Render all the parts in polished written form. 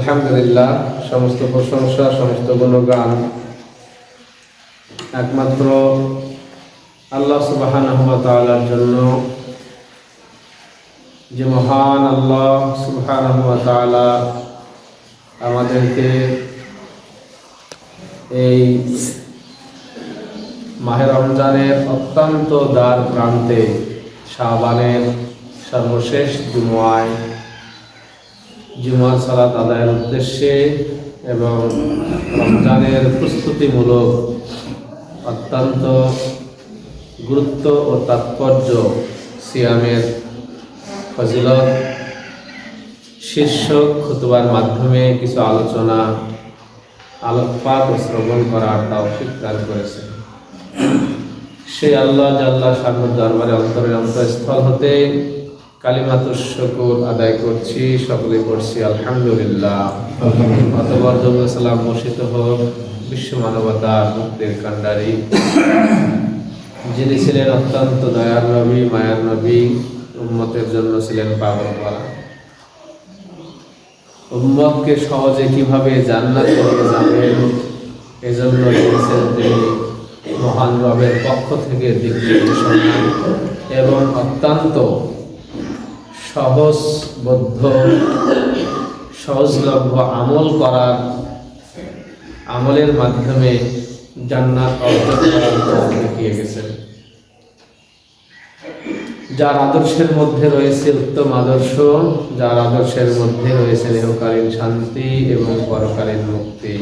আলহামদুলিল্লাহ, সমস্ত প্রশংসা, সমস্ত গুণগান একমাত্র আল্লাহ সুবহানাহু ওয়া তাআলার জন্য। যে মহান আল্লাহ সুবহানাহু ওয়া তাআলা আমাদেরকে এই মাহে রমজানের অত্যন্ত দ্বার প্রান্তে শাবানের সর্বশেষ জুমার সালাত আদায়ের উদ্দেশ্যে এবং রমজানের প্রস্তুতিমূলক অত্যন্ত গুরুত্ব ও তাৎপর্য সিয়ামের ফজিলত শীর্ষক খুতবার মাধ্যমে কিছু আলোচনা, আলোকপাত ও শ্রবণ করার তৌফিক দান করেছেন। সেই আল্লাহ জাল্লা শানুর দরবারে অন্তরের অন্তঃস্থল হতে কালিমাতুশ শুকর আদায় করছি, সকলে করছি আলহামদুলিল্লাহ। অতঃপর দরুদ সালাম বর্ষিত হোক বিশ্ব মানবতার মুক্তির কান্ডারি, যিনি ছিলেন অত্যন্ত দয়ার নবী, মায়ার নবী, উম্মতের জন্য ছিলেন পাগল করা। উম্মতকে সহজে কিভাবে জান্নাতে নিয়ে যাবেন এজন্য দিয়েছেন তিনি মহান রবের পক্ষ থেকে দিক নির্দেশনা এবং অত্যন্ত সহজবোধ্য, সহজলভ্য আমলের মাধ্যমে জান্নাত অর্জন করার পথ দেখিয়ে গেছেন। যার আদর্শের মধ্যে রয়েছে উত্তম আদর্শ, যার আদর্শের মধ্যে রয়েছে ইহকালীন শান্তি এবং পরকালীন মুক্তি,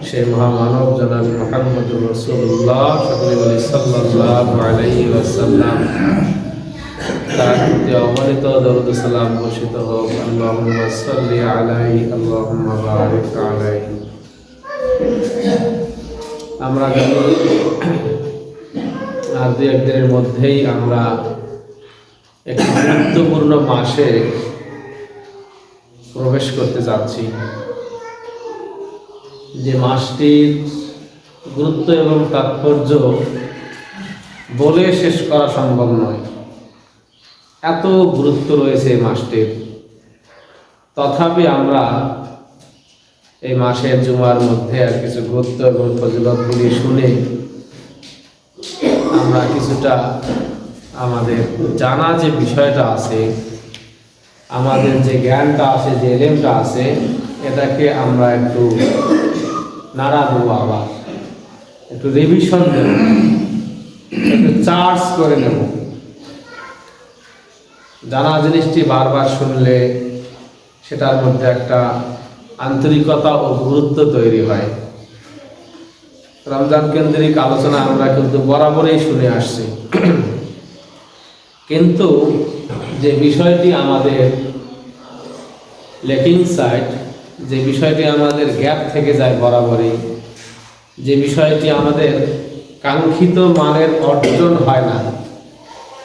সে মহামানব জনাব মুহাম্মদুর রাসূলুল্লাহ সাল্লাল্লাহু আলাইহি ওয়াসাল্লাম, তার প্রতি অগণিত দরুদ সালাম বর্ষিত হোক। আল্লাহুম্মা সাল্লি আলাইহি, আল্লাহুম্মা বারিক আলাইহি। আমরা আর দু একদিনের মধ্যেই আমরা একটি গুরুত্বপূর্ণ মাসে প্রবেশ করতে যাচ্ছি, যে মাসটির গুরুত্ব এবং তাৎপর্য বলে শেষ করা সম্ভব নয়। এত গুরুত্ব রয়েছে এই মাসটির। তথাপি আমরা এই মাসের জুমার মধ্যে আর কিছু গুরুত্ব এবং ফজিলতগুলি শুনে আমরা কিছুটা আমাদের জানা যে বিষয়টা আছে, আমাদের যে জ্ঞানটা আছে, যে এলেমটা আছে, এটাকে আমরা একটু নাড়া দেবো, আবার একটু রিভিশন দেব, একটু চার্জ করে নেব। জানা জিনিসটি বারবার শুনলে সেটার মধ্যে একটা আন্তরিকতা ও গুরুত্ব তৈরি হয়। রমজান কেন্দ্রিক আলোচনা আমরা কিন্তু বরাবরই শুনে আসছি, কিন্তু যে বিষয়টি আমাদের লেকিং সাইড, যে বিষয়টি আমাদের গ্যাপ থেকে যায় বরাবরই, যে বিষয়টি আমাদের কাঙ্ক্ষিত মানের অর্জন হয় না,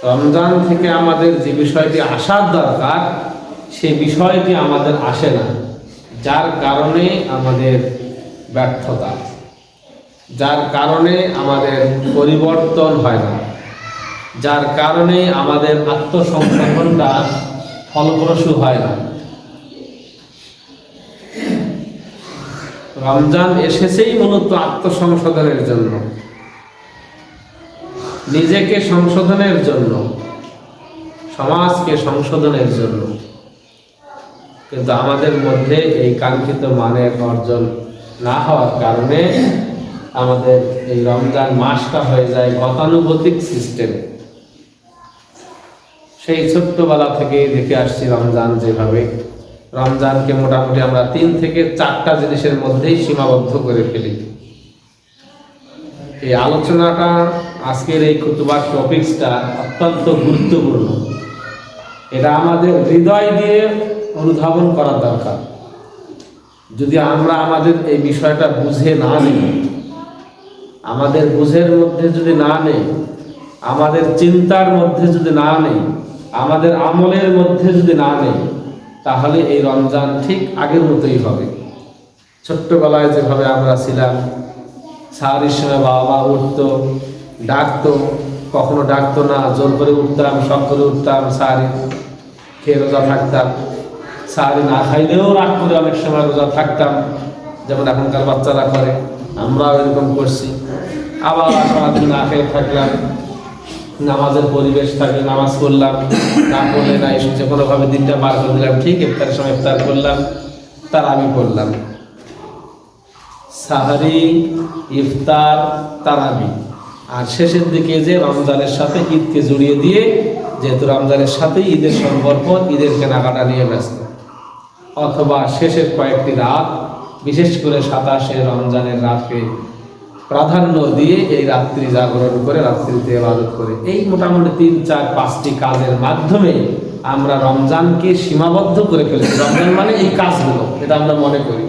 রমজান থেকে আমাদের যে বিষয়টি আসার দরকার সেই বিষয়টি আমাদের আসে না, যার কারণে আমাদের ব্যর্থতা, যার কারণে আমাদের পরিবর্তন হয় না, যার কারণে আমাদের আত্মসংশোধনটা ফলপ্রসূ হয় না। রমজান এসেছেই মূলত আত্মসংশোধনের জন্য, নিজেকে সংশোধনের জন্য, সমাজকে সংশোধনের জন্য, কিন্তু আমাদের মধ্যে এই কাঙ্ক্ষিত মানের অর্জন না হওয়ার কারণে আমাদের এই রমজান মাসটা হয়ে যায় গতানুগতিক সিস্টেম। সেই ছোট্টবেলা থেকে দেখে আসছি রমজান যেভাবে, রমজানকে মোটামুটি আমরা 3 থেকে 4টা জিনিসের মধ্যেই সীমাবদ্ধ করে ফেলি। এই আলোচনাটা, আজকের এই খুতবার টপিকসটা অত্যন্ত গুরুত্বপূর্ণ। এটা আমাদের হৃদয় দিয়ে অনুধাবন করা দরকার। যদি আমরা আমাদের এই বিষয়টা বুঝে না নিই, আমাদের বুঝের মধ্যে যদি না নেই, আমাদের চিন্তার মধ্যে যদি না নেই, আমাদের আমলের মধ্যে যদি না নেই, তাহলে এই রমজান ঠিক আগের মতোই হবে। ছোট্টবেলায় যেভাবে আমরা ছিলাম, সাহারির সময় বাবা উঠতো, ডাকতো, কখনো ডাকতো না, জোর করে উঠতাম, শখ করে উঠতাম, সাহারি খেয়ে রোজা থাকতাম। সাহারি না খাইলেও রাগ করে অনেক সময় রোজা থাকতাম, যেমন এখনকার বাচ্চারা করে, আমরাও এরকম করছি। আবার সারাদিন না খেয়ে থাকলাম, নামাজের পরিবেশ থাকলে নামাজ পড়লাম, না পড়লে না এসে যে কোনোভাবে দিনটা পার করে দিলাম, ঠিক ইফতারের সময় ইফতার করলাম, তারাবি পড়লাম। সাহারি, ইফতার, তারাবি, আর শেষের দিকে যে রমজানের সাথে ঈদকে জড়িয়ে দিয়ে, যেহেতু রমজানের সাথে ঈদের সম্পর্ক, ঈদের কেনাকাটা নিয়ে ব্যস্ত, অথবা শেষের কয়েকটি রাত, বিশেষ করে 27 রমজানের রাতকে প্রাধান্য দিয়ে এই রাত্রি জাগরণ করে, রাত্রিতে ইবাদত করে, এই মোটামুটি 3-4-5টি কাজের মাধ্যমে আমরা রমজানকে সীমাবদ্ধ করে ফেলেছি। রমজান মানে এই কাজগুলো, এটা আমরা মনে করি।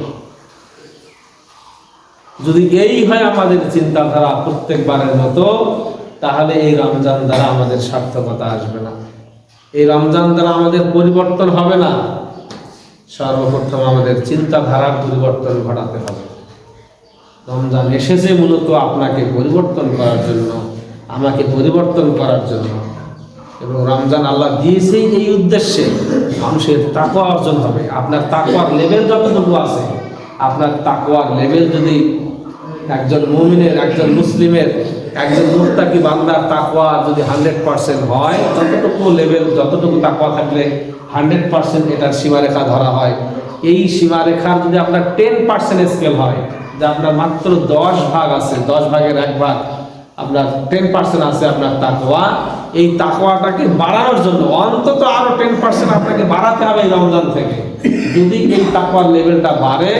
যদি এই হয় আমাদের চিন্তাধারা প্রত্যেকবারের মতো, তাহলে এই রমজান দ্বারা আমাদের সার্থকতা আসবে না, এই রমজান দ্বারা আমাদের পরিবর্তন হবে না। সর্বপ্রথম আমাদের চিন্তাধারার পরিবর্তন ঘটাতে হবে। রমজান এসেছে মূলত আপনাকে পরিবর্তন করার জন্য, আমাকে পরিবর্তন করার জন্য, এবং রমজান আল্লাহ দিয়েছেই এই উদ্দেশ্যে মানুষের তাকওয়া অর্জন হবে। আপনার তাকওয়ার লেভেল যতটুকু আছে, আপনার তাকওয়ার লেভেল যদি একজন মুমিনের, একজন মুসলিমের, একজন মুত্তাকি বান্দার তাকওয়া যদি 100% হয়, ততটুকু লেভেল, যতটুকু তাকওয়া থাকলে 100% এটার সীমারেখা ধরা হয়। এই সীমারেখার যদি আপনার 10% স্কেল হয়, যে আপনার মাত্র 10 ভাগ আছে, 10 ভাগের 1 ভাগ আপনার 10% আছে আপনার তাকওয়া, এই তাকওয়াটাকে বাড়ানোর জন্য অন্তত আরো 10% আপনাকে বাড়াতে হবে এই রমজান থেকে। যদি এই তাকওয়ার লেভেলটা বাড়ে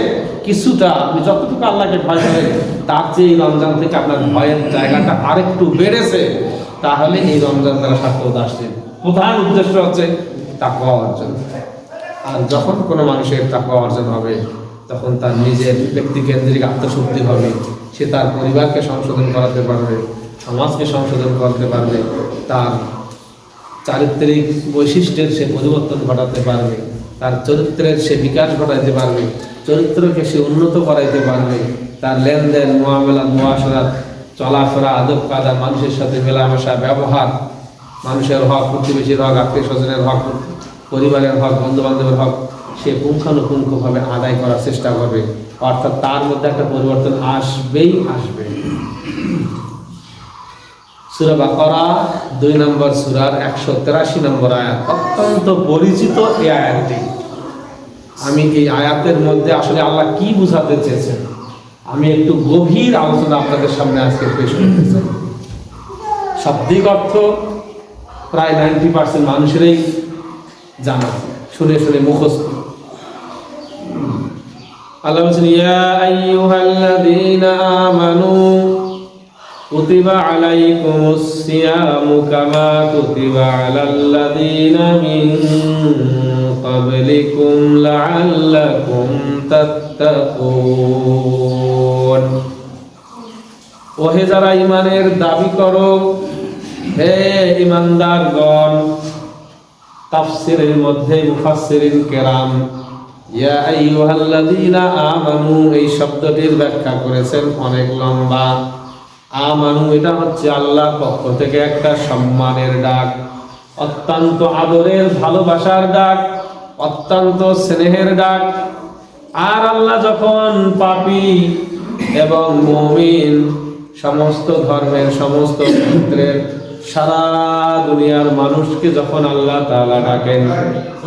কিছুটা, আপনি যতটুকু আল্লাহকে ভয় করেন তার চেয়ে এই রমজান থেকে আপনার ভয়ের জায়গাটা আরেকটু বেড়েছে, তাহলে এই রমজান দ্বারা সার্থকতা আসছে। প্রধান উদ্দেশ্য হচ্ছে তাকওয়া অর্জন। আর যখন কোনো মানুষের তাকওয়া অর্জন হবে, তখন তার নিজের ব্যক্তিকেন্দ্রিক আত্মশুদ্ধি হবে, সে তার পরিবারকে সংশোধন করাতে পারবে, সমাজকে সংশোধন করতে পারবে, তার চারিত্রিক বৈশিষ্ট্যের সে পরিবর্তন ঘটাতে পারবে, তার চরিত্রের সে বিকাশ ঘটাইতে পারবে, চরিত্রকে সে উন্নত করাইতে পারবে, তার লেনদেন, মুআমালা, মুআশারাত, চলাফেরা, আদব কায়দা, মানুষের সাথে মেলামেশা, ব্যবহার, মানুষের হক, প্রতিবেশীর হক, আত্মীয় স্বজনের হক, পরিবারের হক, বন্ধু বান্ধবের হক, সে পুঙ্খানুপুঙ্খভাবে আদায় করার চেষ্টা করবে। অর্থাৎ তার মধ্যে একটা পরিবর্তন আসবেই আসবে। সূরা বাকারা 2 নম্বর সূরার 183 নম্বর আয়াত, অত্যন্ত পরিচিত এই আয়াতটি। আমি এই আয়াতের মধ্যে আসলে আল্লাহ কি বোঝাতে চেয়েছেন, আমি একটু গভীর আলোচনা আপনাদের সামনে আজকে পেশ করতে চাই। শাব্দিক অর্থ প্রায় 90% মানুষেরই জানা, শুনে শুনে মুখস্থ। আল্লাহ বলেছেন, ইয়া আইয়ুহাল্লাযীনা আমানু কুতিবা আলাইকুমুস সিয়ামু কামা কুতিবা আলাল্লাযীনা মিন ক্বাবলিকুম লাআল্লাকুম তাত্তাকুন। ওহে যারা ঈমানের দাবি করো, হে ঈমানদারগণ। তাফসীরের মধ্যে মুফাসসিরিন কেরাম ইয়া আইয়ুহাল্লাযীনা আমানু এই শব্দটির ব্যাখ্যা করেছেন অনেক লম্বা। আমানু এটা হচ্ছে আল্লাহর পক্ষ থেকে একটা সম্মানের ডাক, অত্যন্ত আদরের, ভালোবাসার ডাক, অত্যন্ত স্নেহের ডাক। আর আল্লাহ যখন পাপী এবং মুমিন, সমস্ত ধর্মের, সমস্ত গোত্রের, সারা দুনিয়ার মানুষকে যখন আল্লাহ তাআলা ডাকেন,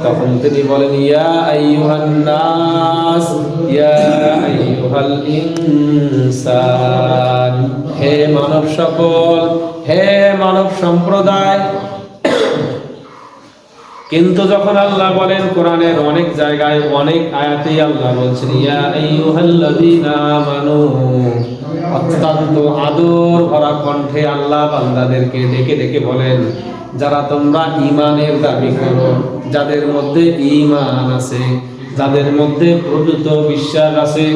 তখন তিনি বলেন, ইয়া আইয়ুহান নাস, ইয়া আইয়ুহাল ইনসান, হে মানব সকল, হে মানব সম্প্রদায়। কিন্তু যখন আল্লাহ বলেন কোরআনের অনেক জায়গায়, অনেক আয়াতেই আল্লাহ বলছেন ইয়া আইয়ুহাল্লাযীনা আমানু, অত্যন্ত আদর ভরা কণ্ঠে আল্লাহ বান্দাদেরকে ডেকে ডেকে বলেন, যারা তোমরা ঈমানের দাবি করো, যাদের মধ্যে ঈমান আছে, যাদের মধ্যে প্রকৃত বিশ্বাস আছে,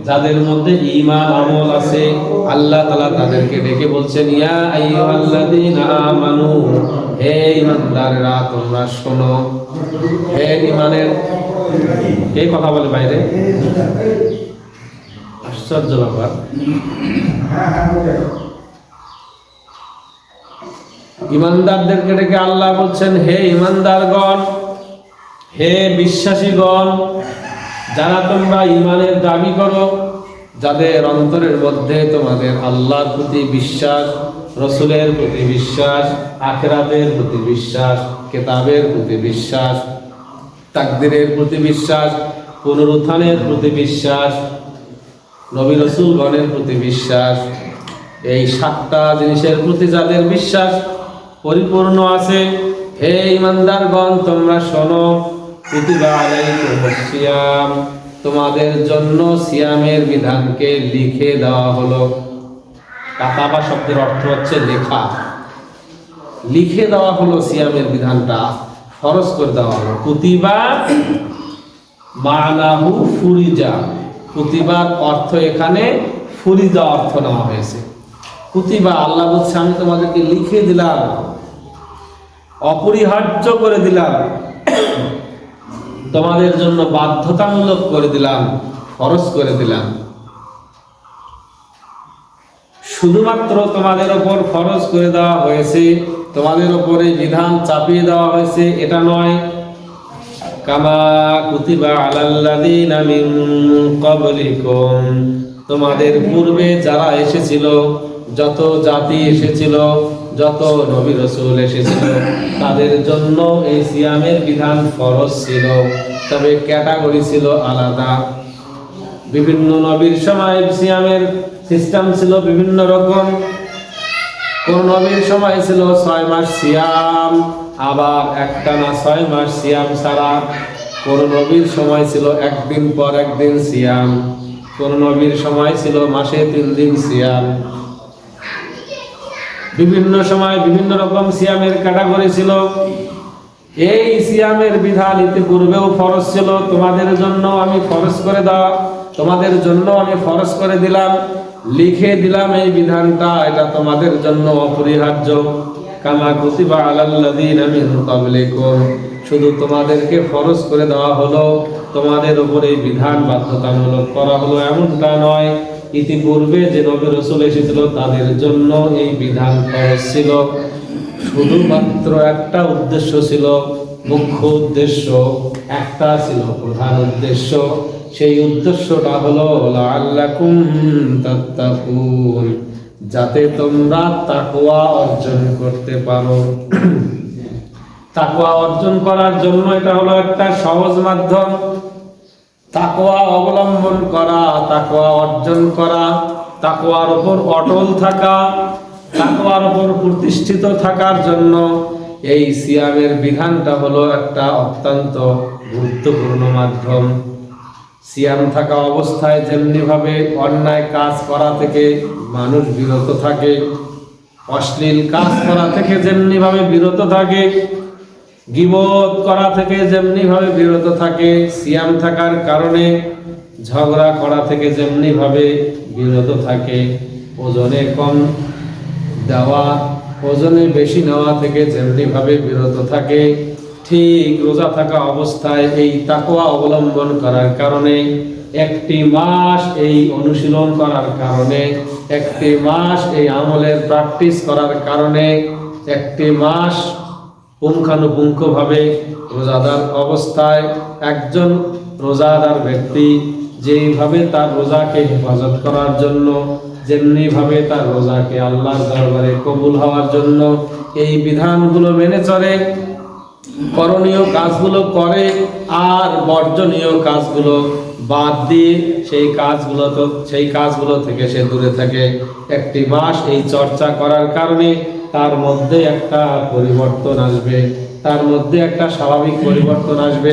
যাদের মধ্যে ঈমান আমল আছে, আল্লাহ তাআলা তাদেরকে ডেকে বলছেন ইয়া আইয়ুহাল্লাযীনা আমানু, হে ঈমানদাররা তোমরা শোনো। হে ঈমানের, কে কথা বলে বাইরে? আশ্চর্য ব্যাপার। ঈমানদারদেরকে ডেকে আল্লাহ বলছেন, হে ঈমানদারগণ, হে বিশ্বাসীগণ, যারা তোমরা ঈমানের দাবি করো, যাদের অন্তরের মধ্যে তোমাদের আল্লাহর প্রতি বিশ্বাস, রসুলের প্রতি বিশ্বাস, আখিরাতের প্রতি বিশ্বাস, কিতাবের প্রতি বিশ্বাস, তাকদীরের প্রতি বিশ্বাস, পুনরুত্থানের প্রতি বিশ্বাস, নবী রসুলগণের প্রতি বিশ্বাস, এই 7টা জিনিসের প্রতি যাদের বিশ্বাস পরিপূর্ণ আছে, হে ঈমানদারগণ, তোমরা শোনো, কুতিবা আলাইকুমুস সিয়াম, তোমাদের জন্য সিয়ামের বিধানকে লিখে দেওয়া হলো। কাতাবা শব্দের অর্থ হচ্ছে লেখা। লিখে দেওয়া হলো, সিয়ামের বিধানটা ফরজ করে দেওয়া হলো। কুতিবা মানাহু ফুরিজা, কুতিবার অর্থ এখানে ফুরিজা অর্থ নেওয়া হয়েছে। কুতিবা, আল্লাহ বলছে আমি তোমাদেরকে লিখে দিলাম, অপরিহার্য করে দিলাম, তোমাদের জন্য বাধ্যতামূলক করে দিলাম, ফরজ করে দিলাম। শুধুমাত্র তোমাদের ওপর ফরজ করে দেওয়া হয়েছে, তোমাদের ওপরে বিধান চাপিয়ে দেওয়া হয়েছে এটা নয়। কামা কুতিবা আলাল্লাযীনা মিন ক্বাবলিকুম, তোমাদের পূর্বে যারা এসেছিল, যত জাতি এসেছিল, যত নবী রাসূল এসেছিল, তাদের জন্য এই সিয়ামের বিধান ফরজ ছিল, তবে ক্যাটাগরি ছিল আলাদা। বিভিন্ন নবীর সময় সিয়ামের সিস্টেম ছিল বিভিন্ন রকম। কোন নবীর সময় ছিল 6 মাস সিয়াম, আবার একটানা 6 মাস সিয়াম ছাড়া। কোন নবীর সময় ছিল একদিন পর একদিন সিয়াম, কোন নবীর সময় ছিল মাসে 3 দিন সিয়াম। বিভিন্ন সময় বিভিন্ন রকম সিয়ামের ক্যাটাগরি ছিল। এই সিয়ামের বিধান ইতিপূর্বেও ফরজ ছিল, তোমাদের জন্য আমি ফরজ করে দাও, তোমাদের জন্য আমি ফরজ করে দিলাম, লিখে দিলাম এই বিধানটা, এটা তোমাদের জন্য অপরিহার্য। কামা কুতিবা আলাল্লাযীনা মিন ক্বাবলিকুম, শুধু তোমাদেরকে ফরজ করে দেওয়া হলো, তোমাদের উপর এই বিধান বাধ্যতামূলক করা হলো এমনটা নয়। ইতিপূর্বে যে নবী রাসূল এসেছিল তাদের জন্য এই বিধান ফরজ ছিল। শুধুমাত্র একটা উদ্দেশ্য ছিল, মুখ্য উদ্দেশ্য একটা ছিল, প্রধান উদ্দেশ্য। সেই উদ্দেশ্যটা হলো লাআল্লাকুম তাত্তাকুন, যাতে তোমরা তাকওয়া অর্জন করতে পারো। তাকওয়া অর্জন করার জন্য এটা হলো একটা সহজ মাধ্যম। তাকওয়া অবলম্বন করা, তাকওয়া অর্জন করা, তাকওয়ার উপর অটল থাকা, তাকওয়ার উপর প্রতিষ্ঠিত থাকার জন্য এই সিয়ামের বিধানটা হলো একটা অত্যন্ত গুরুত্বপূর্ণ মাধ্যম। সিয়াম থাকা অবস্থায় যেমনিভাবে অন্যায় কাজ করা থেকে মানুষ বিরত থাকে, অশ্লীল কাজ করা থেকে যেমনিভাবে বিরত থাকে, গীবত করা থেকে যেমনিভাবে বিরত থাকে, সিয়াম থাকার কারণে ঝগড়া করা থেকে যেমনিভাবে বিরত থাকে, ওজনে কম দেওয়া, ওজনে বেশি নেওয়া থেকে যেমনিভাবে বিরত থাকে, ঠিক রোজা থাকা অবস্থায় এই তাকওয়া অবলম্বন করার কারণে, একটি মাস এই অনুশীলন করার কারণে, একটি মাস এই আমলের প্র্যাকটিস করার কারণে, একটি মাস পুঙ্খানুপুঙ্খভাবে রোজাদার অবস্থায় একজন রোজাদার ব্যক্তি যেইভাবে তার রোজাকে হেফাজত করার জন্য, যেমনিভাবে তার রোজাকে আল্লাহর দরবারে কবুল হওয়ার জন্য এই বিধানগুলো মেনে চলে, করণীয় কাজগুলো করে আর বর্জনীয় কাজগুলো বাদ দিয়ে সেই কাজগুলো থেকে সে দূরে থাকে, একটি মাস এই চর্চা করার কারণে তার মধ্যে একটা পরিবর্তন আসবে, তার মধ্যে একটা স্বাভাবিক পরিবর্তন আসবে।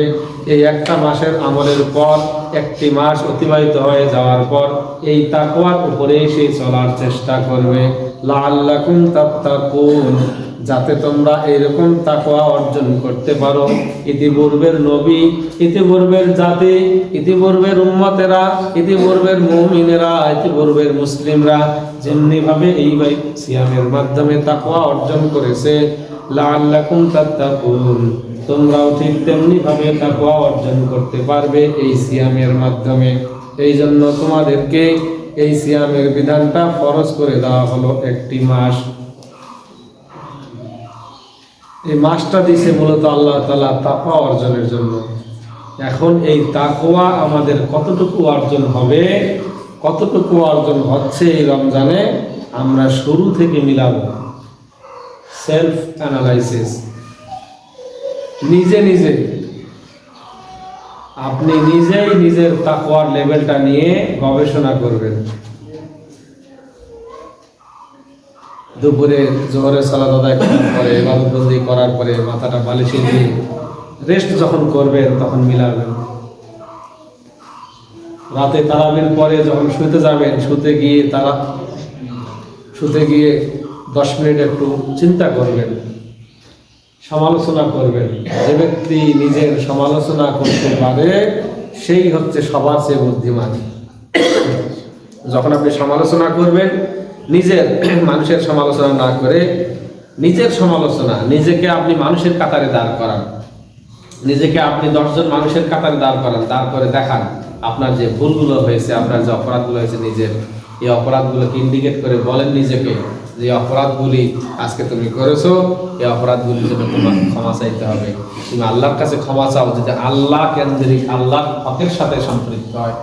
এই একটা মাসের আমলের পর একটি মাস অতিবাহিত হয়ে যাওয়ার পর এই তাকওয়ার উপরেই সে চলার চেষ্টা করবে। লাআল্লাকুম তাত্তাকুন, যাতে তোমরা এরকম তাকওয়া অর্জন করতে পারো। ইতিপূর্বের নবী, ইতিপূর্বের জাতি, ইতিপূর্বের উম্মতেরা, ইতিপূর্বের মুমিনেরা, ইতিপূর্বের মুসলিমরা যেমনিভাবে এই সিয়ামের মাধ্যমে তাকওয়া অর্জন করেছে, লাআল্লাকুম তাত্তাকুন, তোমরাও ঠিক তেমনি ভাবে তাকওয়া অর্জন করতে পারবে এই সিয়ামের মাধ্যমে। এই জন্য তোমাদেরকে এই সিয়ামের বিধানটা ফরজ করে দেওয়া হলো একটি মাস। এই মাসটা দিয়েছে মূলত আল্লাহ তাআলা তাকওয়া অর্জনের জন্য। এখন এই তাকওয়া আমাদের কতটুকু অর্জন হবে, কতটুকু অর্জন হচ্ছে এই রমজানে, আমরা শুরু থেকে মিলাবো। সেলফ অ্যানালাইসিস, নিজে নিজে আপনি নিজেই নিজের তাকওয়ার লেভেলটা নিয়ে গবেষণা করবেন। দুপুরে জোহরের সালাত আদায় করার পরে, ইবাদতবন্দি করার পরে মাথাটা বালিশে দিয়ে রেস্ট যখন করবেন তখন মিলাবেন। রাতে তারাবির পরে যখন শুতে যাবেন, শুতে গিয়ে 10 মিনিট একটু চিন্তা করবেন, সমালোচনা করবেন। যে ব্যক্তি নিজের সমালোচনা করতে পারে সেই হচ্ছে সবার চেয়ে বুদ্ধিমান। যখন আপনি সমালোচনা করবেন, নিজের মানুষের সমালোচনা না করে নিজের সমালোচনা, নিজেকে আপনি মানুষের কাতারে দাঁড় করান, নিজেকে আপনি 10 জন মানুষের কাতারে দাঁড় করান, তারপরে দেখান আপনার যে ভুলগুলো হয়েছে, আপনার যে অপরাধগুলো হয়েছে, নিজের এই অপরাধগুলোকে ইন্ডিকেট করে বলেন নিজেকে যে অপরাধগুলি আজকে তুমি করেছো, এই অপরাধগুলির জন্য তোমার ক্ষমা চাইতে হবে। তুমি আল্লাহর কাছে ক্ষমা চাও, যদি আল্লাহ কেন্দ্রিক, আল্লাহ হকের সাথে সম্পৃক্ত হয়।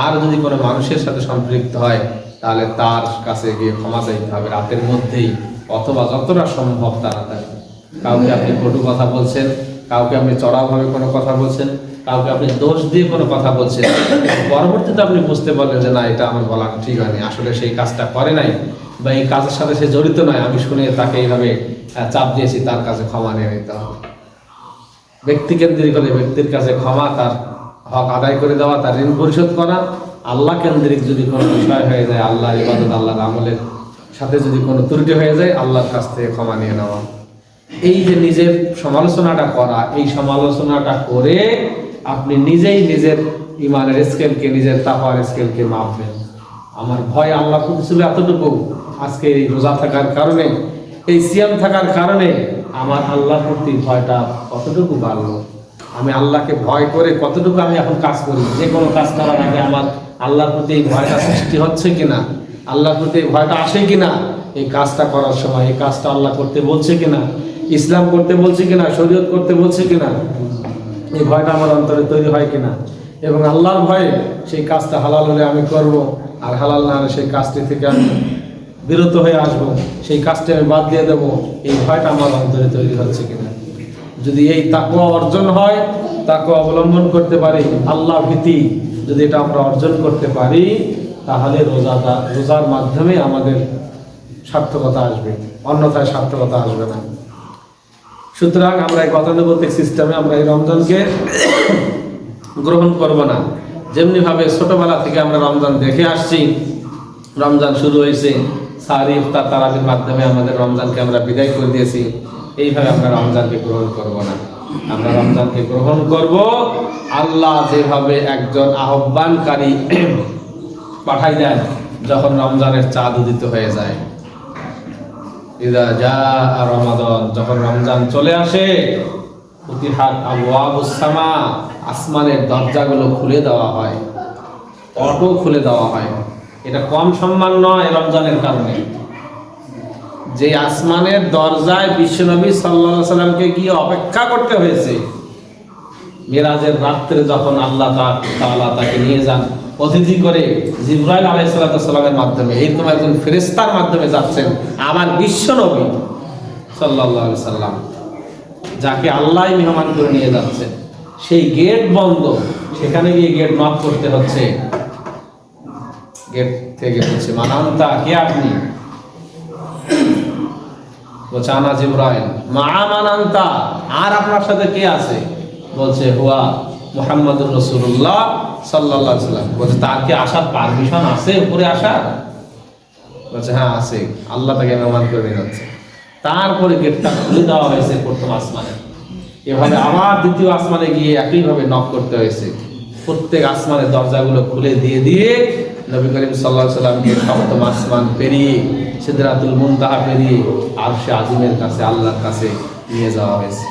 আর যদি কোনো মানুষের সাথে সম্পৃক্ত হয় তাহলে তার কাছে গিয়ে ক্ষমা চাইতে হবে রাতের মধ্যেই, অথবা যতটা সম্ভব তাড়াতাড়ি। কাউকে আপনি কটু কথা বলছেন, কাউকে আপনি চড়াভাবে কোনো কথা বলছেন, কাউকে আপনি দোষ দিয়ে কোনো কথা বলছেন, পরবর্তীতে আপনি বুঝতে পারলেন যে না, এটা আমার বলা ঠিক হয়নি, আসলে সেই কাজটা করে নাই বা এই কাজের সাথে সে জড়িত নয়, আমি শুনে তাকে এইভাবে চাপ দিয়েছি, তার কাছে ক্ষমা নিয়ে নিতে হবে। ব্যক্তি কেন্দ্রিক হলে ব্যক্তির কাছে ক্ষমা, তার হক আদায় করে দেওয়া, তার ঋণ পরিশোধ করা। আল্লাহ কেন্দ্রিক যদি কোনো বিষয় হয়ে যায়, আল্লাহর ইবাদত, আল্লাহর আমলের সাথে যদি কোনো ত্রুটি হয়ে যায়, আল্লাহর কাছ থেকে ক্ষমা নিয়ে নেওয়া। এই যে নিজের সমালোচনাটা করা, এই সমালোচনাটা করে আপনি নিজেই নিজের ইমানের স্কেলকে, নিজের তাকওয়ার স্কেলকে মাপবেন। আমার ভয় আল্লাহ প্রতি ছিল এতটুকু, আজকে এই রোজা থাকার কারণে, এই সিয়াম থাকার কারণে আমার আল্লাহর প্রতি ভয়টা কতটুকু বাড়লো। আমি আল্লাহকে ভয় করে কতটুকু আমি এখন কাজ করি, যে কোনো কাজ করার আগে আমার আল্লাহর প্রতি এই ভয়টা সৃষ্টি হচ্ছে কিনা, আল্লাহর প্রতি এই ভয়টা আসে কিনা, এই কাজটা করার সময় এই কাজটা আল্লাহ করতে বলছে কিনা, ইসলাম করতে বলছে কিনা, শরীয়ত করতে বলছে কিনা, এই ভয়টা আমার অন্তরে তৈরি হয় কিনা। এবং আল্লাহর ভয়ে সেই কাজটা হালাল হলে আমি করব, আর হালাল না হলে সেই কাজটি থেকে আমি বিরত হয়ে আসব, সেই কাজটি আমি বাদ দিয়ে দেবো, এই ভয়টা আমার অন্তরে তৈরি হচ্ছে কিনা। যদি এই তাকওয়া অর্জন হয়, তাকওয়া অবলম্বন করতে পারি, আল্লাহ ভীতি যদি এটা আমরা অর্জন করতে পারি, তাহলে রোজার মাধ্যমে আমাদের সার্থকতা আসবে, অন্যথায় সার্থকতা আসবে না। সুতরাং আমরা এই গতানুগতিক সিস্টেমে আমরা এই রমজানকে গ্রহণ করব না। যেমনিভাবে ছোটবেলা থেকে আমরা রমজান দেখে আসছি, রমজান শুরু হয়েছে, সাহারি, ইফতার, তারাবির মাধ্যমে আমাদের রমজানকে আমরা বিদায় করে দিয়েছি, এইভাবে আমরা রমজানকে গ্রহণ করব না। আমরা রমজানকে গ্রহণ করব আল্লাহ যেভাবে একজন আহ্বানকারী পাঠাই দেন যখন রমজানের চাঁদ উদিত হয়ে যায়। ইদা জাআ রমাদান, যখন রমজান চলে আসে, ফুতিহাত আবওয়াবুস সামা, আসমানের দরজাগুলো খুলে দেওয়া হয়, অটো খুলে দেওয়া হয়। এটা কম সম্মান নয় রমজানের কারণে। যে আসমানের দরজায় বিশ্বনবী সাল্লাল্লাহু আলাইহি সাল্লামকে গিয়ে অপেক্ষা করতে হয়েছে, মিরাজের রাত্রে যখন আল্লাহ তাআলা তাকে নিয়ে যান অতিথি করে জিবরাইল আলাইহিস সালামের মাধ্যমে, এরকম একজন ফেরেশতার মাধ্যমে যাচ্ছেন আমার বিশ্বনবী সাল্লাল্লাহু আলাইহি সাল্লাম, যাকে আল্লাহ মেহমান করে নিয়ে যাচ্ছে। সেই গেট বন্ধ, সেখানে গিয়ে গেট নক করতে হচ্ছে। গেট থেকে বলছে, মানান্তা, কে আপনি? বলছে, আনা জিবরাইল। মা মানান্তা, আর আপনার সাথে কে আছে? বলছে, হুয়া মুহাম্মাদুর রাসূলুল্লাহ সাল্লাল্লাহু আলাইহি সাল্লাম। বলছে, তার কি আসার পারমিশন আছে উপরে আসার? বলছে, হ্যাঁ আছে, আল্লাহ তাকে মেহমান করে নিয়ে যাচ্ছে। তারপরে গেটটা খুলে দেওয়া হয়েছে প্রথম আসমানে। এভাবে আবার দ্বিতীয় আসমানে গিয়ে একইভাবে নক করতে হয়েছে। প্রত্যেক আসমানের দরজাগুলো খুলে দিয়ে দিয়ে নবী করিম সাল্লাল্লাহু আলাইহি সাল্লামকে সপ্তম আসমান পেরিয়ে, সিদরাতুল মুনতাহা পেরিয়ে আরশে আজিমের কাছে, আল্লাহর কাছে নিয়ে যাওয়া হয়েছে।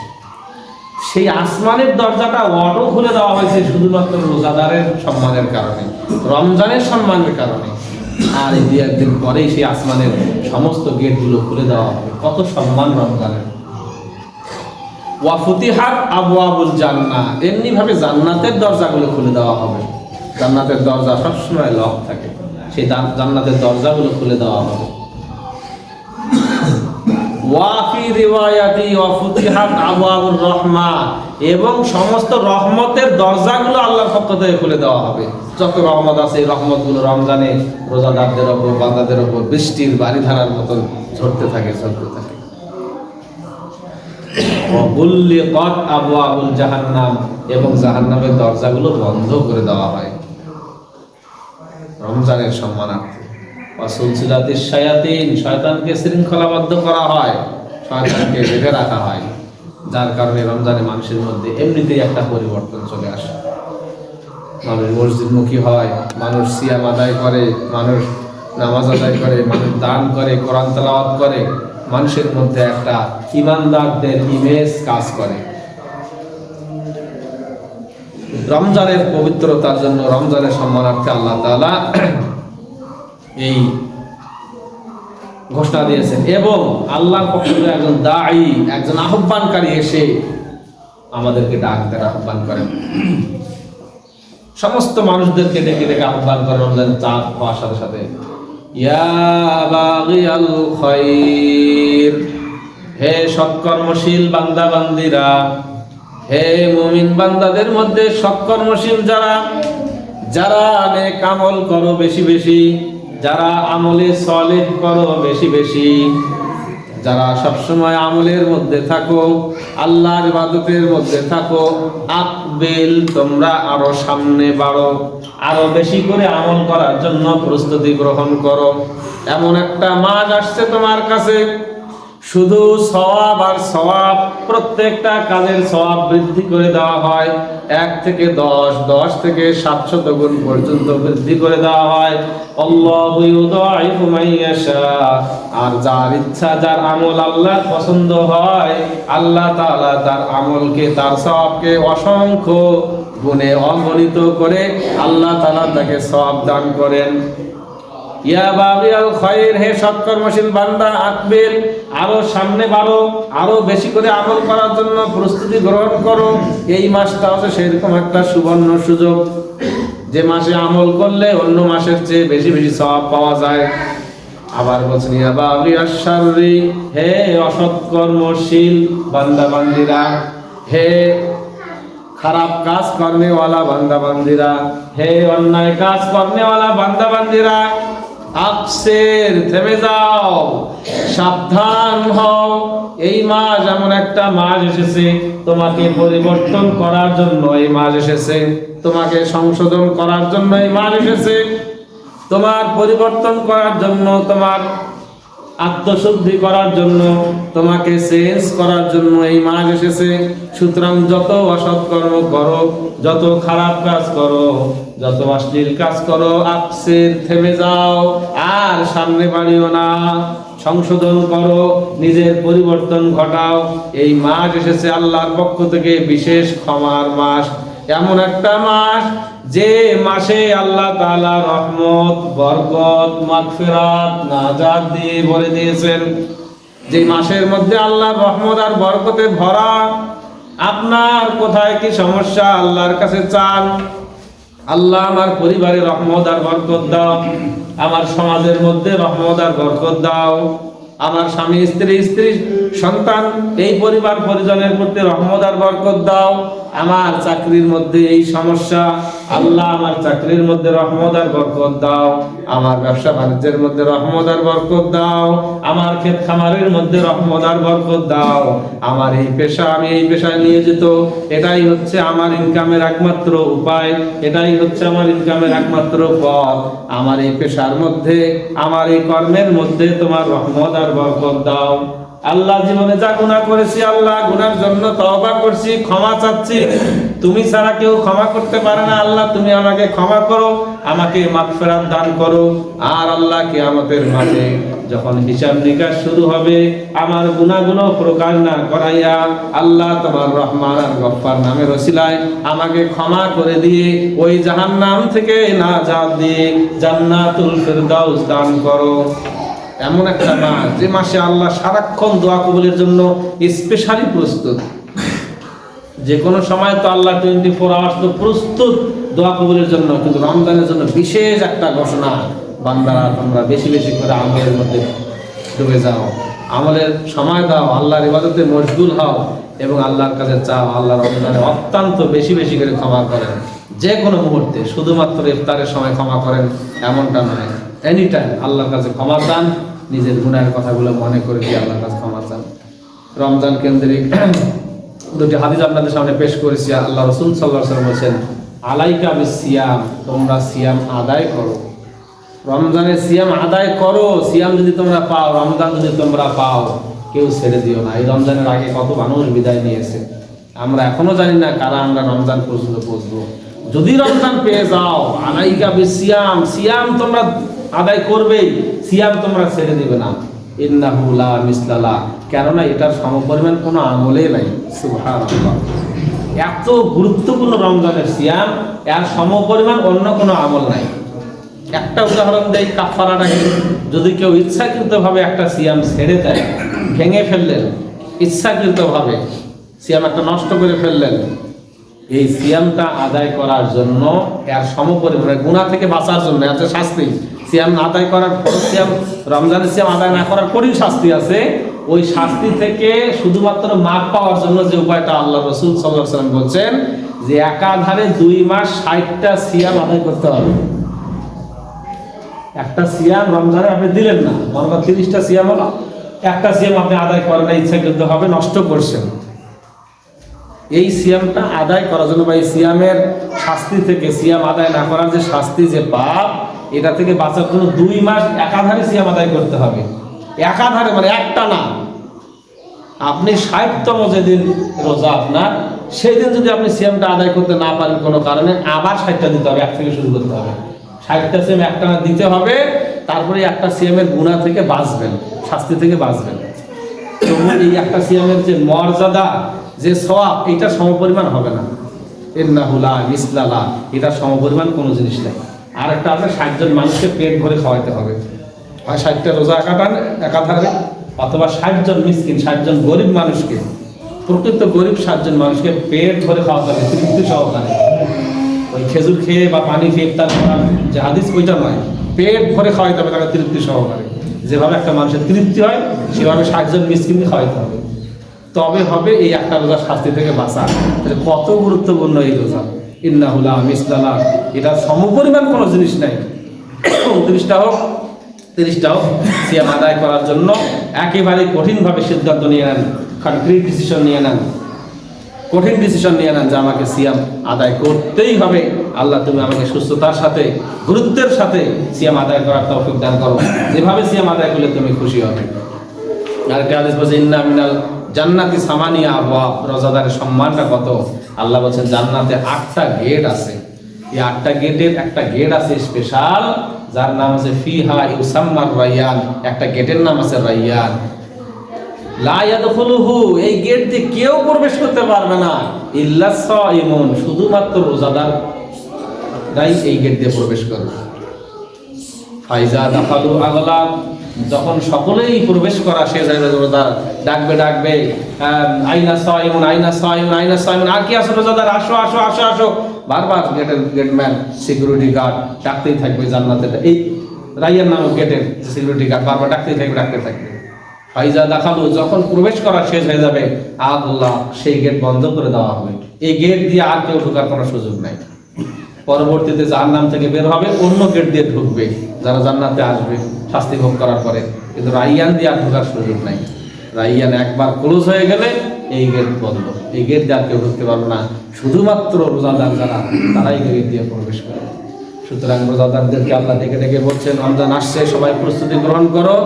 সেই আসমানের দরজাটা অটো খুলে দেওয়া হয়েছে শুধুমাত্র রোজাদারের সম্মানের কারণে, রমজানের সম্মানের কারণে। আর এই 2 একদিন পরেই সেই আসমানের সমস্ত গেটগুলো খুলে দেওয়া হবে। কত সম্মান রমজানের! ওয়া ফুতিহাত আবওয়াবুল জান্নাহ, এমনি ভাবে জান্নাতের দরজাগুলো খুলে দেওয়া হবে। জান্নাতের দরজা সবসময় লক থাকে, সেই জান্নাতের দরজাগুলো খুলে দেওয়া হবে। ওয়া ফি রিওয়ায়াতি ওয়া ফুতিহাত আবওয়াবুর রাহমা, এবং সমস্ত রহমতের দরজাগুলো আল্লাহর পক্ষ থেকে খুলে দেওয়া হবে। যত রহমত আছে এই রহমতগুলো রমজানে রোজাদারদের ওপর, বান্দাদের ওপর বৃষ্টির বারিধারার মতন ঝরতে থাকে, চলতে থাকে। ওয়া বুল্লিকাত আবওয়াবুল জাহান্নাম, এবং জাহান্নামের দরজাগুলো বন্ধ করে দেওয়া হয় রমজানের সম্মানার্থে। ওয়া সুলসিলাতিশ শায়াতিন, শয়তানকে শৃঙ্খলাবদ্ধ করা হয়, শয়তানকে বেঁধে রাখা হয়, যার কারণে রমজানে মানুষের মধ্যে এমনিতেই একটা পরিবর্তন চলে আসে। মানুষ মসজিদমুখী হয়, মানুষ সিয়াম আদায় করে, মানুষ নামাজ আদায় করে, মানুষ দান করে, কোরআন তেলাওয়াত করে, মানুষের মধ্যে একটা ঈমানদারদের ইমেজ কাজ করে। রমজানের পবিত্রতার জন্য, রমজানের সম্মানার্থে আল্লাহ তাআলা এই ঘোষণা দিয়েছেন, এবং আল্লাহর পক্ষ থেকে একজন দাঈ, একজন আহ্বানকারী এসে আমাদেরকে ডাক দেন, আহ্বান করেন। সমস্ত মানুষদেরকে ডেকে ডেকে আহ্বান করেন রমজানের চাঁদ হওয়ার সাথে সাথে, ইয়া বাগিয়াল খায়র, হে সৎকর্মশীল বান্দা বান্দিরা, হে মুমিন বান্দাদের মধ্যে সৎকর্মশীল যারা, যারা নেক আমল করো বেশি বেশি, যারা আমলে সালেহ করো বেশি বেশি, যারা সবসময় আমলের মধ্যে থাকো, আল্লাহর ইবাদতের মধ্যে থাকো, আকবিল, তোমরা আরো সামনে বাড়ো, আরো বেশি করে আমল করার জন্য প্রস্তুতি গ্রহণ করো। এমন একটা মাস আসছে তোমার কাছে, শুধু সওয়াব আর সওয়াব, প্রত্যেকটা কাজের সওয়াব বৃদ্ধি করে দেওয়া হয়, 1 থেকে 10, 10 থেকে 700 গুণ পর্যন্ত বৃদ্ধি করে দেওয়া হয়। আল্লাহু ইউদাইফু মান ইয়াশা, আর যার ইচ্ছা, যার আমল আল্লাহর পছন্দ হয়, আল্লাহ তাআলা তার আমলকে, তার সওয়াবকে অসংখ্য গুণে অগণিত করে আল্লাহ তাআলা তাকে সওয়াব দান করেন। ইয়া বাগিয়াল খায়র, হে সৎকর্মশীল বান্দা, আকবিল, আরো সামনে বাড়ো, আরো বেশি করে আমল করার জন্য প্রস্তুতি গ্রহণ করো। এই মাসটা হচ্ছে সেরকম একটা সুবর্ণ সুযোগ, যে মাসে আমল করলে অন্য মাসের চেয়ে বেশি বেশি সওয়াব পাওয়া যায়। আবার বলছেন, ইয়া বাগিয়াশ শাররি, হে অসৎকর্মশীল বান্দা বান্দিরা, হে খারাপ কাজ করনেওয়ালা বান্দা বান্দিরা, হে অন্যায় কাজ করনেওয়ালা বান্দা বান্দিরা, আকসির, থেমে যাও, সাবধান হও। এই মাস এমন একটা মাস এসেছে, তোমাকে পরিবর্তন করার জন্য এই মাস এসেছে, তোমাকে সংশোধন করার জন্য এই মাস এসেছে, তোমার পরিবর্তন করার জন্য, তোমার আত্মশুদ্ধি করার জন্য, তোমাকে চেঞ্জ করার জন্য এই মাস এসেছে। সুতরাং যত অসৎ কর্ম করো, যত খারাপ কাজ করো, যত অশ্লীল কাজ করো, আকসির, থেমে যাও, আর সামনে বাড়িও না, সংশোধন করো, নিজের পরিবর্তন ঘটাও। এই মাস এসেছে আল্লাহর পক্ষ থেকে বিশেষ ক্ষমার মাস, এমন একটা মাস যে মাসে আল্লাহ তাআলা রহমত, বরকত, মাগফিরাত, নাজাত দিয়ে ভরে দিয়েছেন। যে মাসের মধ্যে আল্লাহর রহমত আর বরকতে ভরা। আপনার কোথায় কি সমস্যা, আল্লাহর কাছে চান, আল্লাহ আমার পরিবারে রহমত আর বরকত দাও, আমার সমাজের মধ্যে রহমত আর বরকত দাও, আমার স্বামী স্ত্রী, স্ত্রী সন্তান, এই পরিবার পরিজনের প্রতি রহমত আর বরকত দাও। আমার চাকরির মধ্যে এই সমস্যা, আল্লাহ আমার চাকরির মধ্যে রহমত আর বরকত দাও, আমার ব্যবসা বাণিজ্যের মধ্যে রহমত আর বরকত দাও, আমার ক্ষেত খামারের মধ্যে রহমত আর বরকত দাও, আমার এই পেশা, আমি এই পেশায় নিয়োজিত, এটাই হচ্ছে আমার ইনকামের একমাত্র উপায়, এটাই হচ্ছে আমার ইনকামের একমাত্র পথ, আমার এই পেশার মধ্যে, আমার এই কর্মের মধ্যে তোমার রহমত আর বরকত দাও। আল্লাহ, জীবনে যা গুনাহ করেছি, আল্লাহ গুনার জন্য তওবা করছি, ক্ষমা চাচ্ছি, তুমি ছাড়া কেউ ক্ষমা করতে পারে না, আল্লাহ তুমি আমাকে ক্ষমা করো, আমাকে মাগফিরাত দান করো। আর আল্লাহ কিয়ামতের মাঠে যখন হিসাব নিকাশ শুরু হবে, আমার গুনাহগুলো প্রকাশ না করাইয়া আল্লাহ তোমার রহমান আর গফফার নামের ওসিলায় আমাকে ক্ষমা করে দিয়ে ওই জাহান্নাম থেকে নাজাত দিয়ে জান্নাতুল ফিরদাউস দান করো। এমন একটা মাস, যে মাসে আল্লাহ সারাক্ষণ দোয়া কবুলের জন্য স্পেশালি প্রস্তুত। যে কোনো সময় তো আল্লাহ 24 আওয়ার্স তো প্রস্তুত দোয়া কবুলের জন্য, কিন্তু রমজানের জন্য বিশেষ একটা ঘোষণা, বান্দারা তোমরা বেশি বেশি করে আমলের মধ্যে ডুবে যাও, আমলের সময় দাও, আল্লাহর ইবাদতে মশগুল হও এবং আল্লাহর কাছে চাও আল্লাহ রমজানে অত্যন্ত বেশি বেশি করে ক্ষমা করেন। যে কোনো মুহূর্তে, শুধুমাত্র ইফতারের সময় ক্ষমা করেন এমনটা নয়, এনি টাইম আল্লাহর কাছে ক্ষমা চান, নিজের গুনাহের কথাগুলো মনে করে দিয়ে আল্লাহর কাছে ক্ষমা চান। রমজান কেন্দ্রিক দুটি হাদিস আপনাদের সামনে পেশ করেছি। আল্লাহ রাসূল সাল্লাল্লাহু আলাইহি ওয়াসাল্লাম বলেছেন, আলাইকা বিসিয়াম, তোমরা সিয়াম আদায় করো। রমজানের সিয়াম আদায় করো। সিয়াম যদি তোমরা পাও, রমজান যদি তোমরা পাও, কেউ ছেড়ে দিও না। এই রমজানের আগে কত মানুষ বিদায় নিয়েছে, আমরা এখনো জানি না কারা আমরা রমজান পর্যন্ত পৌঁছবো। যদি রমজান পেয়ে যাও, আলাইকা বিসিয়াম, সিয়াম তোমরা আদায় করবেই, সিয়াম তোমরা ছেড়ে দিবে না। ইন্নাহু লা মিসলালা, কেননা এটার সমপরিমাণ কোনো আমলে নাই। সুবহানাল্লাহ, এত গুরুত্বপূর্ণ রমজানের সিয়াম, এর সমপরিমাণ অন্য কোনো আমল নাই। একটা উদাহরণ দেই, কাফারাটাকে। যদি কেউ ইচ্ছাকৃতভাবে একটা সিয়াম ছেড়ে দেয়, ভেঙে ফেললেন, ইচ্ছাকৃতভাবে সিয়াম একটা নষ্ট করে ফেললেন, এই সিয়ামটা আদায় করার জন্য এর সমপরিমাণে গুনাহ থেকে বাঁচার জন্য এত শাস্তি, সিয়াম আদায় করার পর সিয়াম, রমজানের সিয়াম আদায় না করার পরই শাস্তি আছে। ওই শাস্তি থেকে শুধুমাত্র মাপ পাওয়ার জন্য যে উপায়টা আল্লাহ রাসূল সাল্লাল্লাহু আলাইহি ওয়াসাল্লাম বলছেন যে একাধারে 2 মাস 60টা সিয়াম আদায় করতে হবে। একটা সিয়াম রমজানে আপনি দিলেন না, মনে করেন 30টা সিয়াম হলো, একটা সিয়াম আপনি আদায় করেন না, ইচ্ছাকৃত হবে নষ্ট করছেন। এই সিয়ামটা আদায় করার জন্য বা এই সিয়ামের শাস্তি থেকে, সিয়াম আদায় না করার যে শাস্তি, যে পাপ, এটা থেকে বাঁচার জন্য 2 মাস একাধারে সিয়াম আদায় করতে হবে। একাধারে মানে একটা না, আপনি 60তম যেদিন রোজা আপনার, সেই দিন যদি আপনি সিয়ামটা আদায় করতে না পারেন কোনো কারণে, আবার 60টা দিতে হবে, এক থেকে শুরু করতে হবে। 60টা সিয়াম একটা না দিতে হবে, তারপরে একটা সিয়ামের গুনাহ থেকে বাঁচবেন, শাস্তি থেকে বাঁচবেন। তবু এই একটা সিয়ামের যে মর্যাদা, যে সওয়াব, এটা সমপরিমাণ হবে না। ইন্নাহু লা মিসলালা, এটা সমপরিমাণ কোনো জিনিস নাই। আর একটা আছে, 60 জন মানুষকে পেট ভরে খাওয়াইতে হবে। হয় 60টা রোজা একাধারে, অথবা 60 জন মিসকিন, 60 জন গরিব মানুষকে, প্রকৃত গরিব 60 জন মানুষকে পেট ভরে খাওয়াতে হবে, তৃপ্তি সহকারে। ওই খেজুর খেয়ে বা পানি খেয়ে ইফতার করার যে হাদিস, ওইটা নয়, পেট ভরে খাওয়াইতে হবে তাকে তৃপ্তি সহকারে। যেভাবে একটা মানুষের তৃপ্তি হয়, সেভাবে 60 জন মিসকিনকে খাওয়াইতে হবে, তবে হবে এই একটা রোজার শাস্তি থেকে বাঁচা। কত গুরুত্বপূর্ণ এই রোজা। ইন্নাহু লা মিসলালা, এটা সমপরিমাণ কোনো জিনিস নাই। 29টা হোক 30টা হোক, সিয়াম আদায় করার জন্য একেবারে কঠিনভাবে সিদ্ধান্ত নিয়ে নেন, কনক্রিট ডিসিশন নিয়ে নেন, কঠিন ডিসিশন নিয়ে নেন যে আমাকে সিয়াম আদায় করতেই হবে। আল্লাহ, তুমি আমাকে সুস্থতার সাথে, গুরুত্বের সাথে সিয়াম আদায় করার তৌফিক দান করো, যেভাবে সিয়াম আদায় করলে তুমি খুশি হবে। আর কে হাদিস বলছে, ইন্না মিনাল জান্নাতি সামানিয়া আবওয়াব, রোজাদারের সম্মানটা কত। আল্লাহ বলছেন জান্নাতে 8টা গেট আছে। এই 8টা গেটের একটা গেট আছে স্পেশাল, যার নাম আছে ফিহা ইউসাম্মার রায়্যান, একটা গেটের নাম আছে রায়্যান। লা ইয়াদখুলুহু, এই গেট দিয়ে কেউ প্রবেশ করতে পারবে না, ইল্লাস সাইমুন, শুধুমাত্র রোজাদাররাই এই গেট দিয়ে প্রবেশ করবে। ফাইজা দাখালু আগলা, যখন সকলেই প্রবেশ করা শেষ হয়ে যাবে, রোজাদার ডাকবে আইনা সাইমুন, আইনা সাইমুন, আইনা সাইমুন, আর কি আসো রোজাদার, আসো আসো আসো আসো। বারবার গেটম্যান, সিকিউরিটি গার্ড ডাকতেই থাকবে জান্নাতে। এই রাইয়ার নামক গেটের সিকিউরিটি গার্ড বারবার ডাকতে থাকবে। ফাইজা দাখালু, যখন প্রবেশ করা শেষ হয়ে যাবে, আল্লাহ সেই গেট বন্ধ করে দেওয়া হবে। এই গেট দিয়ে আর কেউ ঢোকার কোনো সুযোগ নাই। পরবর্তীতে জাহান্নাম থেকে বের হবে, অন্য গেট দিয়ে ঢুকবে যারা জান্নাতে আসবে শাস্তি ভোগ করার পরে, কিন্তু রাইয়ান দিয়ে আর ঢোকার সুযোগ নাই। রাইয়ান একবার ক্লোজ হয়ে গেলে এই গেট বন্ধ, এই গেট দিয়ে আর কেউ ঢুকতে পারবে না, শুধুমাত্র রোজাদার যারা, তারাই গেট দিয়ে প্রবেশ করে। সুতরাং রোজাদারদেরকে আল্লাহ ডেকে ডেকে বলছেন, রমজান আসছে, সবাই প্রস্তুতি গ্রহণ করো।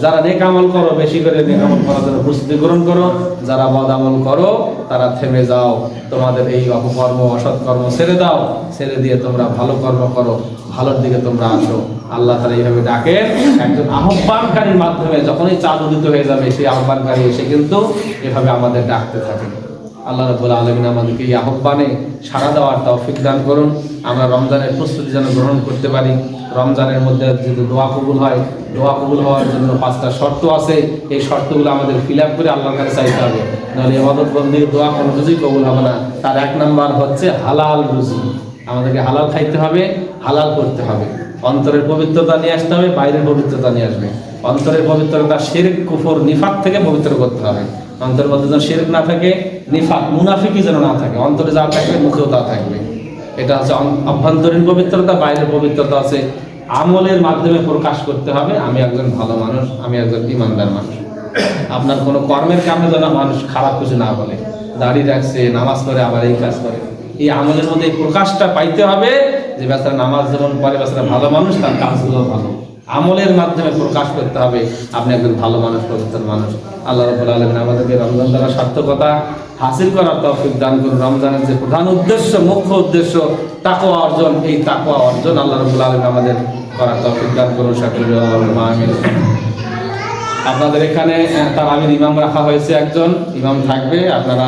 যারা নেক আমল করো, বেশি করে নেক আমল করার জন্য প্রস্তুতি গ্রহণ করো। যারা বদ আমল করো, তারা থেমে যাও, তোমাদের এই অপকর্ম, অসৎ কর্ম ছেড়ে দাও, ছেড়ে দিয়ে তোমরা ভালো কর্ম করো, ভালোর দিকে তোমরা আসো। আল্লাহ তাআলা এইভাবে ডাকেন একজন আহ্বানকারীর মাধ্যমে। যখনই চাঁদ উদিত হয়ে যাবে, সেই আহ্বানকারী এসে কিন্তু এভাবে আমাদের ডাকতে থাকেন। আল্লাহ রাব্বুল আলামিন আমাদেরকে এই আহ্বানে সাড়া দেওয়ার তৌফিক দান করুন। আমরা রমজানের প্রস্তুতি যেন গ্রহণ করতে পারি। রমজানের মধ্যে যদি দোয়া কবুল হয়, দোয়া কবুল হওয়ার জন্য 5টা শর্ত আছে, এই শর্তগুলো আমাদের ফিল আপ করে আল্লাহর কাছে চাইতে হবে, নাহলে ইবাদত বন্দির দোয়া কোনো কিছুই কবুল হবে না। তার 1 নাম্বার হচ্ছে হালাল রুজি। আমাদেরকে হালাল খাইতে হবে, হালাল করতে হবে। অন্তরের পবিত্রতা নিয়ে আসতে হবে, বাইরের পবিত্রতা নিয়ে আসবে। অন্তরের পবিত্রতা শিরক কুফর নিফাক থেকে পবিত্র করতে হবে। অন্তরের মধ্যে যেন শিরক না থাকে, নিফাক মুনাফিকি যেন না থাকে, অন্তরে যা থাকবে মুখেও তা থাকবে। এটা হচ্ছে অভ্যন্তরীণ পবিত্রতা। বাইরের পবিত্রতা আছে আমলের মাধ্যমে প্রকাশ করতে হবে, আমি একজন ভালো মানুষ, আমি একজন ইমানদার মানুষ। আপনার কোনো কর্মের কারণে যেন মানুষ খারাপ কিছু না বলে, দাড়ি রাখছে, নামাজ পড়ে, আবার এই কাজ করে। এই আমলের মধ্যে এই প্রকাশটা পাইতে হবে যে বেচারা নামাজ যেমন পড়ে, বেচারা ভালো মানুষ, তার কাজগুলো ভালো। আমলের মাধ্যমে প্রকাশ করতে হবে আপনি একজন ভালো মানুষ, পবিত্র মানুষ। আল্লাহ রাব্বুল আলামিন আমাদেরকে রমজান দ্বারা সার্থকতা হাসিল করার তৌফিক দান করুন। রমজানের যে প্রধান উদ্দেশ্য, মুখ্য উদ্দেশ্য তাকওয়া অর্জন, এই তাকওয়া অর্জন আল্লাহ রাব্বুল আলামিন আমাদের করার তৌফিক দান করুন। সকলে আল্লাহুম্মা আমিন। আপনাদের এখানে তারাবির ইমাম রাখা হয়েছে, একজন ইমাম থাকবে। আপনারা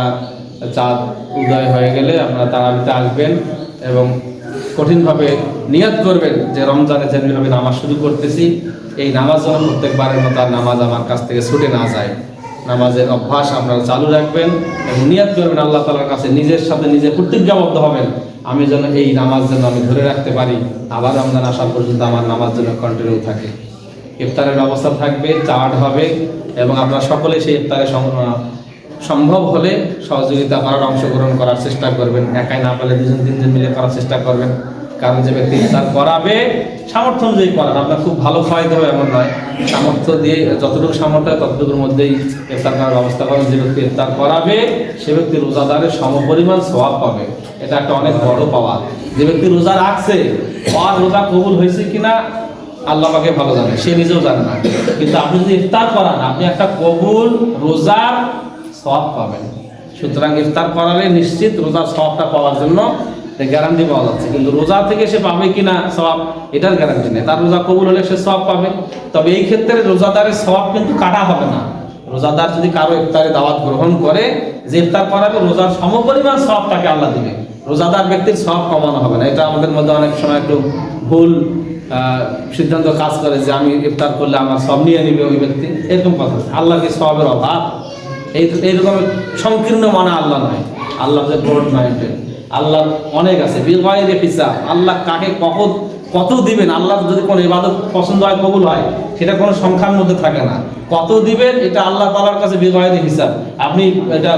চাঁদ উদয় হয়ে গেলে আপনারা তারাবিতে আসবেন এবং কঠিনভাবে নিয়ত করবেন যে রমজানে যেভাবে নামাজ শুরু করতেছি, এই নামাজ যেন প্রত্যেকবারের মতো আর নামাজ আমার কাছ থেকে ছুটে না যায়। নামাজের অভ্যাস আপনারা চালু রাখবেন এবং নিয়ত করবেন আল্লাহ তাআলার কাছে, নিজের সাথে নিজে প্রতিজ্ঞাবদ্ধ হবেন আমি যেন এই নামাজ যেন আমি ধরে রাখতে পারি, আবার রমজান আসা পর্যন্ত আমার নামাজ যেন কন্টিনিউ থাকে। ইফতারের ব্যবস্থা থাকবে, চাট হবে এবং আপনারা সকলে সেই ইফতারে সম্ভব হলে সহযোগিতা করার, অংশগ্রহণ করার চেষ্টা করবেন। একাই না পারলে 2-3জন মিলে করার চেষ্টা করবেন। কারণ যে ব্যক্তি ইফতার করাবে সামর্থ্য অনুযায়ী করান, আপনার খুব ভালো খাওয়াইতে হবে এমন নয়, সামর্থ্য দিয়ে যতটুকু সামর্থ্য হয় ততটুকুর মধ্যেই ইফতার করার ব্যবস্থা করেন। যে ব্যক্তি ইফতার করাবে সে ব্যক্তি রোজাদারের সমপরিমাণ সওয়াব পাবে, এটা একটা অনেক বড় পাওয়া। যে ব্যক্তি রোজা রাখছে আর রোজা কবুল হয়েছে কিনা আল্লাহ পাকে ভালো জানে, সে নিজেও জানে না, কিন্তু আপনি যদি ইফতার করান আপনি একটা কবুল রোজার সওয়াব পাবেন। সুতরাং ইফতার করালে নিশ্চিত রোজার সওয়াবটা পাওয়ার জন্য গ্যারান্টি পাওয়া যাচ্ছে, কিন্তু রোজা থেকে সে পাবে কিনা সওয়াব এটার গ্যারান্টি নেই। তার রোজা কবুল হলে সে সওয়াব পাবে, তবে এই ক্ষেত্রে রোজাদারের সওয়াব কিন্তু কাটা হবে না। রোজাদার যদি কারো ইফতারে দাওয়াত গ্রহণ করে, যে ইফতার করাবে রোজার সমপরিমাণ সওয়াব তাকে আল্লাহ দিবে, রোজাদার ব্যক্তির সওয়াব কমানো হবে না। এটা আমাদের মধ্যে অনেক সময় একটু ভুল সিদ্ধান্ত কাজ করে যে আমি ইফতার করলে আমার সব নিয়ে নিবে ওই ব্যক্তি, এরকম কথা। আল্লাহকে সওয়াবের অভাব এইরকম সংকীর্ণ মানা আল্লাহ নয়, আল্লাহ যে ব্রড মাইন্ডেড, আল্লাহ অনেক আছে বিগয়রে হিসাব। আল্লাহ কাকে কত দিবেন, আল্লাহ যদি কোনো ইবাদত পছন্দ হয়, কবুল হয়, সেটা কোনো সংখ্যার মধ্যে থাকে না। কত দিবেন এটা আল্লাহ তাআলার কাছে বিগয়রে হিসাব, আপনি এটা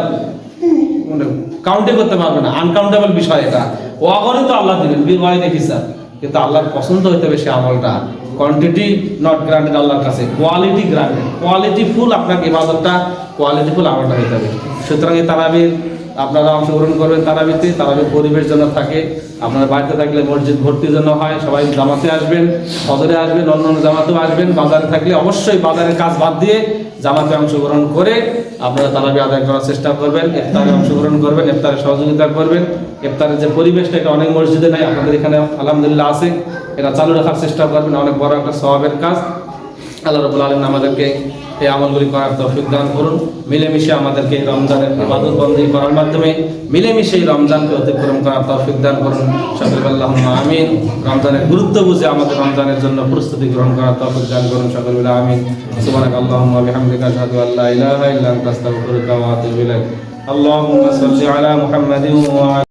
কাউন্টে করতে পারবেন না, আনকাউন্টেবল বিষয়। এটা অগণিত আল্লাহ দিবেন বিগয়রে হিসাব, কিন্তু আল্লাহর পছন্দ হইতে হবে সে আমলটা। কোয়ান্টিটি নট গ্রান্টেড আল্লাহর কাছে, কোয়ালিটি গ্রান্টেড। কোয়ালিটি ফুল আপনাকে ইবাদতটা, কোয়ালিটি ফুল আমলটা হইতে হবে। সুতরাং এই তারাবির আপনারা অংশগ্রহণ করবেন। তারাবিতে তারাবির পরিবেশ যেন থাকে, আপনারা বাড়িতে থাকলে মসজিদ ভর্তির জন্য হয়, সবাই জামাতে আসবেন, ফজরে আসবেন, অন্য জামাতেও আসবেন। বাজারে থাকলে অবশ্যই বাজারের কাজ বাদ দিয়ে জামাতে অংশগ্রহণ করে আপনারা তারাবি আদায় করার চেষ্টা করবেন। ইফতারে অংশগ্রহণ করবেন, ইফতারে সহযোগিতা করবেন। ইফতারের যে পরিবেশটা, এটা অনেক মসজিদে নাই, আপনাদের এখানে আলহামদুলিল্লাহ আছে, এটা চালু রাখার চেষ্টা করবেন। অনেক বড় একটা সওয়াবের কাজ। আল্লাহ রাব্বুল আলামিন আমাদেরকে এই আমলগুলি করার তৌফিক দান করুন। মিলেমিশে আমাদেরকে এই রমজানের ইবাদত বন্দেগী করার মাধ্যমে মিলেমিশে এই রমজানকে অতিক্রম করার তৌফিক দান করুন। সকলে আল্লাহুম্মা আমিন। রমজানের গুরুত্ব বুঝে আমাদের রমজানের জন্য প্রস্তুতি গ্রহণ করার তৌফিক দান করুন। সকলে আমিন। সুবহানাকা আল্লাহুম্মা ওয়া বিহামদিকা আশহাদু আল্লা ইলাহা ইল্লা আনতা আস্তাগফিরুকা ওয়া আতুবু ইলাইক। আল্লাহুম্মা সাল্লি আলা মুহাম্মাদিন ওয়া